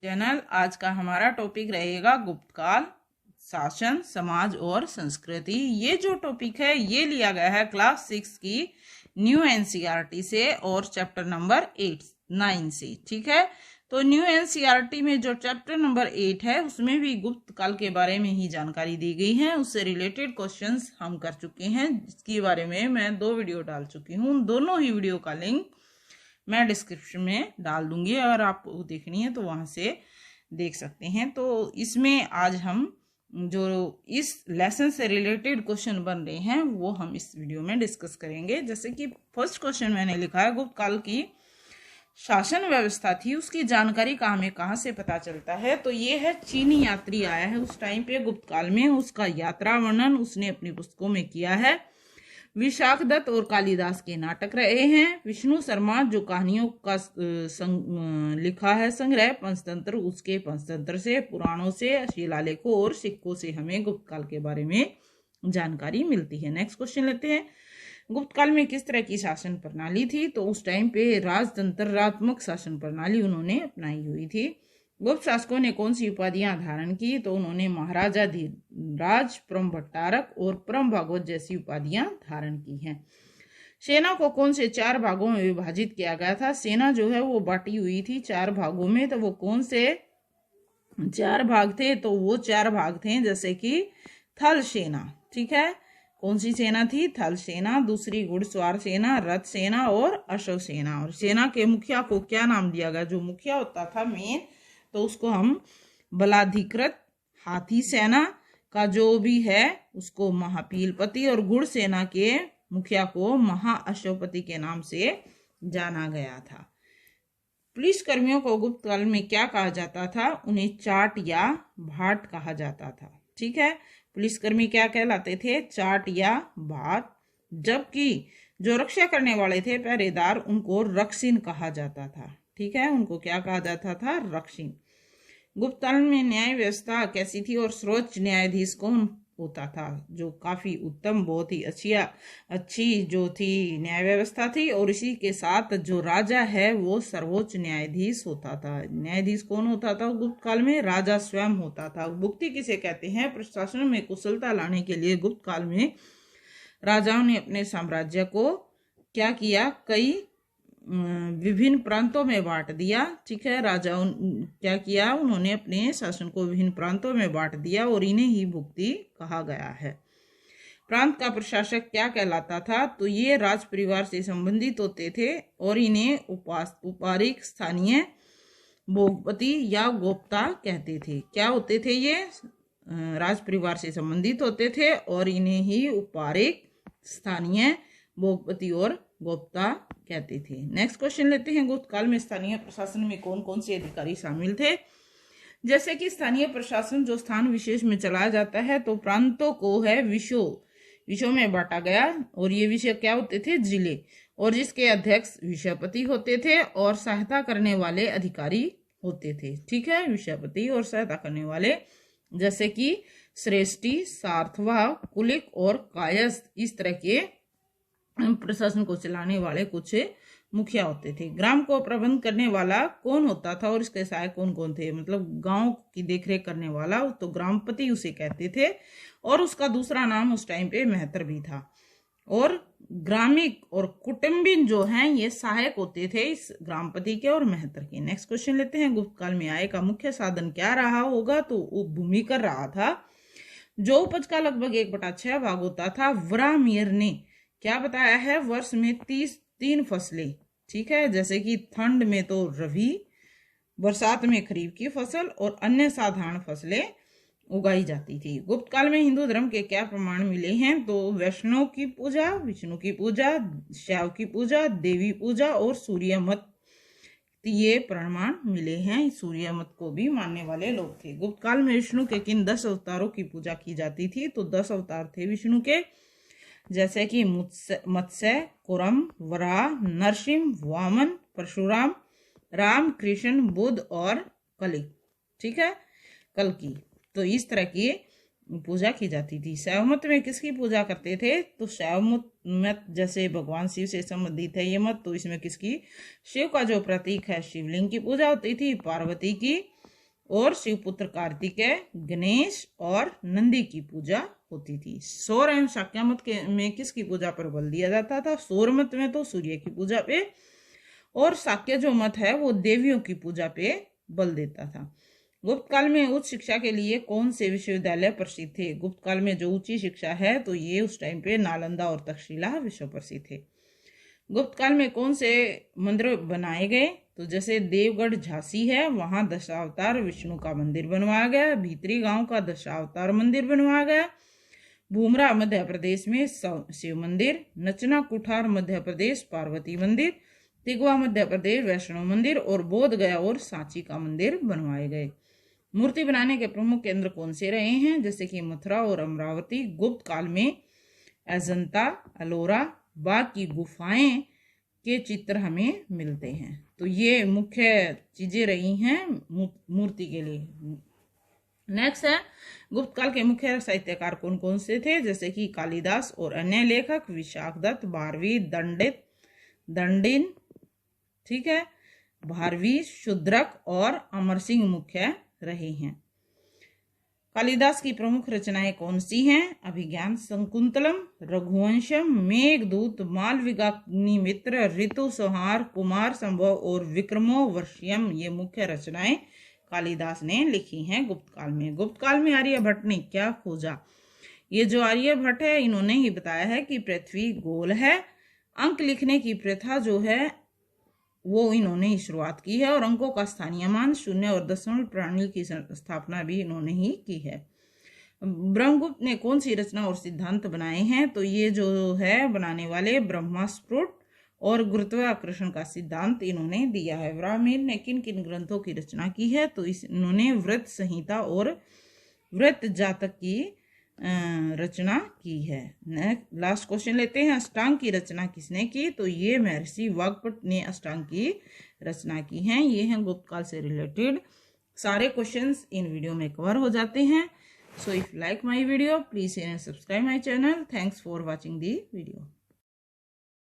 Channel. आज का हमारा टॉपिक रहेगा गुप्त काल, शासन, समाज और संस्कृति। ये जो टॉपिक है ये लिया गया है क्लास 6 की न्यू एनसीईआरटी से और चैप्टर नंबर 9 से। ठीक है, तो न्यू एनसीईआरटी में जो चैप्टर नंबर 8 है उसमें भी गुप्त काल के बारे में ही जानकारी दी गई है। उससे रिलेटेड क्वेश्चंस हम कर चुके हैं, जिसके बारे में मैं 2 वीडियो डाल चुकी हूँ। दोनों ही वीडियो का लिंक मैं डिस्क्रिप्शन में डाल दूंगी, अगर आपको देखनी है तो वहां से देख सकते हैं। तो इसमें आज हम जो इस लेसन से रिलेटेड क्वेश्चन बन रहे हैं वो हम इस वीडियो में डिस्कस करेंगे। जैसे कि फर्स्ट क्वेश्चन मैंने लिखा है, गुप्त काल की शासन व्यवस्था थी उसकी जानकारी का हमें कहाँ से पता चलता है। तो ये है, चीनी यात्री आया है उस टाइम पे गुप्त काल में, उसका यात्रा वर्णन उसने अपनी पुस्तकों में किया है। विशाख दत्त और कालिदास के नाटक रहे हैं। विष्णु शर्मा जो कहानियों का लिखा है संग्रह पंचतंत्र, उसके पंचतंत्र से, पुराणों से, शिलालेखों और सिक्कों से हमें गुप्त काल के बारे में जानकारी मिलती है। नेक्स्ट क्वेश्चन लेते हैं, गुप्त काल में किस तरह की शासन प्रणाली थी। तो उस टाइम पे राजतंत्रात्मक शासन प्रणाली उन्होंने अपनाई हुई थी। गुप्त शासकों ने कौन सी उपाधियां धारण की। तो उन्होंने महाराजा धीराज, परम भट्टारक और परम भागवत जैसी उपाधियां धारण की हैं। सेना को कौन से 4 भागों में विभाजित किया गया था। सेना जो है वो बांटी हुई थी 4 भागों में। तो वो कौन से 4 भाग थे। तो वो 4 भाग थे, जैसे कि थल सेना, ठीक है, कौन सी सेना थी, थल सेना। दूसरी घुड़सवार सेना, रथ सेना और अश्व सेना। और सेना के मुखिया को क्या नाम दिया गया, जो मुखिया होता था मेन, तो उसको हम बलाधिकृत। हाथी सेना का जो भी है उसको महापीलपति, और घुड़ सेना के मुखिया को महाअश्वपति के नाम से जाना गया था। पुलिस कर्मियों को गुप्त काल में क्या कहा जाता था, उन्हें चाट या भाट कहा जाता था। ठीक है, पुलिसकर्मी क्या कहलाते थे, चाट या भाट। जबकि जो रक्षा करने वाले थे पहरेदार, उनको रक्षिन कहा जाता था। ठीक है, उनको क्या कहा जाता था, रक्षिन। गुप्त काल में न्याय व्यवस्था कैसी थी और सर्वोच्च न्यायाधीश कौन होता था, जो काफी उत्तम, बहुत ही अच्छी जो थी न्याय व्यवस्था थी। और इसी के साथ जो राजा है वो सर्वोच्च न्यायाधीश होता था। न्यायाधीश कौन होता था गुप्त काल में, राजा स्वयं होता था। भुक्ति किसे कहते हैं, प्रशासन में कुशलता लाने के लिए गुप्त काल में राजाओं ने अपने साम्राज्य को क्या किया, कई विभिन्न प्रांतों में बांट दिया। ठीक है, राजाओं क्या किया, उन्होंने अपने शासन को विभिन्न प्रांतों में बांट दिया और इन्हें ही भुक्ति कहा गया है। प्रांत का प्रशासक क्या कहलाता था, तो ये राज परिवार से संबंधित होते थे और इन्हें उपारिक, स्थानीय, भोगपति या गोप्ता कहते थे। क्या होते थे ये, राज परिवार से संबंधित होते थे और इन्हें ही उपारिक, स्थानीय, भोगपति और गोप्ता कहते थे। नेक्स्ट क्वेश्चन लेते हैं, गुप्त काल में स्थानीय प्रशासन में कौन कौन से अधिकारी शामिल थे। जैसे कि स्थानीय प्रशासन जो स्थान विशेष में चलाया जाता है, तो प्रांतों को है विषयों में बांटा गया और ये विषय क्या होते थे, जिले, और जिसके अध्यक्ष विषयपति होते थे और सहायता करने वाले अधिकारी होते थे। ठीक है, विषयपति और सहायता करने वाले, जैसे कि श्रेष्ठी, सार्थवा, कुलिक और कायस्थ, इस तरह के प्रशासन को चलाने वाले कुछ मुखिया होते थे। ग्राम को प्रबंध करने वाला कौन होता था और इसके सहायक कौन कौन थे, मतलब गांव की देखरेख करने वाला, तो ग्रामपति उसे कहते थे। और उसका दूसरा नाम उस टाइम पे महतर भी था। और ग्रामिक और कुटुंबिन जो हैं ये सहायक होते थे इस ग्रामपति के और महतर के। नेक्स्ट क्वेश्चन लेते हैं, गुप्त काल में आय का मुख्य साधन क्या रहा होगा। तो वो भूमि कर रहा था, जो उपज का लगभग 1/6 भाग होता था। वरामियर ने क्या बताया है, वर्ष में 3 फसलें, ठीक है, जैसे कि ठंड में तो रबी, बरसात में खरीफ की फसल और अन्य साधारण फसलें उगाई जाती थी। गुप्त काल में हिंदू धर्म के क्या प्रमाण मिले हैं। तो वैष्णव की पूजा, विष्णु की पूजा, शैव की पूजा, देवी पूजा और सूर्य मत, ये प्रमाण मिले हैं। सूर्य मत को भी मानने वाले लोग थे। गुप्त काल में विष्णु के किन 10 अवतारों की पूजा की जाती थी। तो 10 अवतार थे विष्णु के, जैसे कि मत्स्य, कुरम, वराह, नरसिंह, वामन, परशुराम, राम, कृष्ण, बुद्ध और कली। ठीक है, कल्कि। तो इस तरह की पूजा की जाती थी। शैव मत में किसकी पूजा करते थे। तो शैव मत जैसे भगवान शिव से संबंधित है ये मत, तो इसमें किसकी, शिव का जो प्रतीक है शिवलिंग की पूजा होती थी, पार्वती की, और शिवपुत्र कार्तिकेय, गणेश और नंदी की पूजा होती थी। सौर एवं शाक्य मत में किसकी पूजा पर बल दिया जाता था? सौर मत में तो सूर्य की पूजा पे, और शाक्य जो मत है वो देवियों की पूजा पे बल देता था। गुप्त काल में उच्च शिक्षा के लिए कौन से विश्वविद्यालय प्रसिद्ध थे? गुप्त काल में जो उच्च शिक्षा है तो ये उस टाइम पे नालंदा और तक्षशिला विश्व प्रसिद्ध थे। गुप्त काल में कौन से मंदिर बनाए गए? तो जैसे देवगढ़ झांसी है, वहां दशावतार विष्णु का मंदिर बनवाया गया। भीतरी गांव का दशावतार मंदिर बनवाया गया। भूमरा मध्य प्रदेश में शिव मंदिर, नचना कुठार मध्य प्रदेश पार्वती मंदिर, तिगवा मध्य प्रदेश वैष्णो मंदिर, और बोध गया और सांची का मंदिर बनवाए गए। मूर्ति बनाने के प्रमुख केंद्र कौन से रहे हैं? जैसे कि मथुरा और अमरावती। गुप्त काल में अजंता, एलोरा, बाघ की गुफाएं के चित्र हमें मिलते हैं। तो ये मुख्य चीजें रही हैं मूर्ति के लिए। नेक्स्ट है, गुप्त काल के मुख्य साहित्यकार कौन कौन से थे? जैसे कि कालिदास और अन्य लेखक, विशाखदत्त, भारवी, दंडिन, ठीक है, भारवी, शूद्रक और अमर सिंह मुख्य रहे हैं। कालिदास की प्रमुख रचनाएं कौन सी हैं? अभिज्ञान शाकुंतलम, रघुवंशम, मेघदूत, मालविकाग्निमित्र, ऋतु संहार, कुमार संभव और विक्रमोर्वशीयम, ये मुख्य रचनाएं कालिदास ने लिखी हैं गुप्त काल में। गुप्त काल में आर्यभट्ट ने क्या खोजा? ये जो आर्यभट्ट है इन्होंने ही बताया है कि पृथ्वी गोल है। अंक लिखने की प्रथा जो है वो इन्होंने ही शुरुआत की है, और अंकों का स्थानीय मान, शून्य और दशमलव प्रणाली की स्थापना भी इन्होंने ही की है। ब्रह्मगुप्त ने कौन सी रचना और सिद्धांत बनाए हैं? तो ये जो है बनाने वाले ब्रह्मास्फुट और गुरुत्वाकर्षण का सिद्धांत इन्होंने दिया है। ब्राह्मण ने किन किन ग्रंथों की रचना की है? तो इन्होंने व्रत संहिता और व्रत जातक की रचना की है। लास्ट क्वेश्चन लेते हैं, अष्टांग की रचना किसने की? तो ये महर्षि वाग्भट ने अष्टांग की रचना की है। ये हैं गुप्त काल से रिलेटेड सारे क्वेश्चंस इन वीडियो में कवर हो जाते हैं। So if like my video please subscribe my channel. Thanks for watching the video.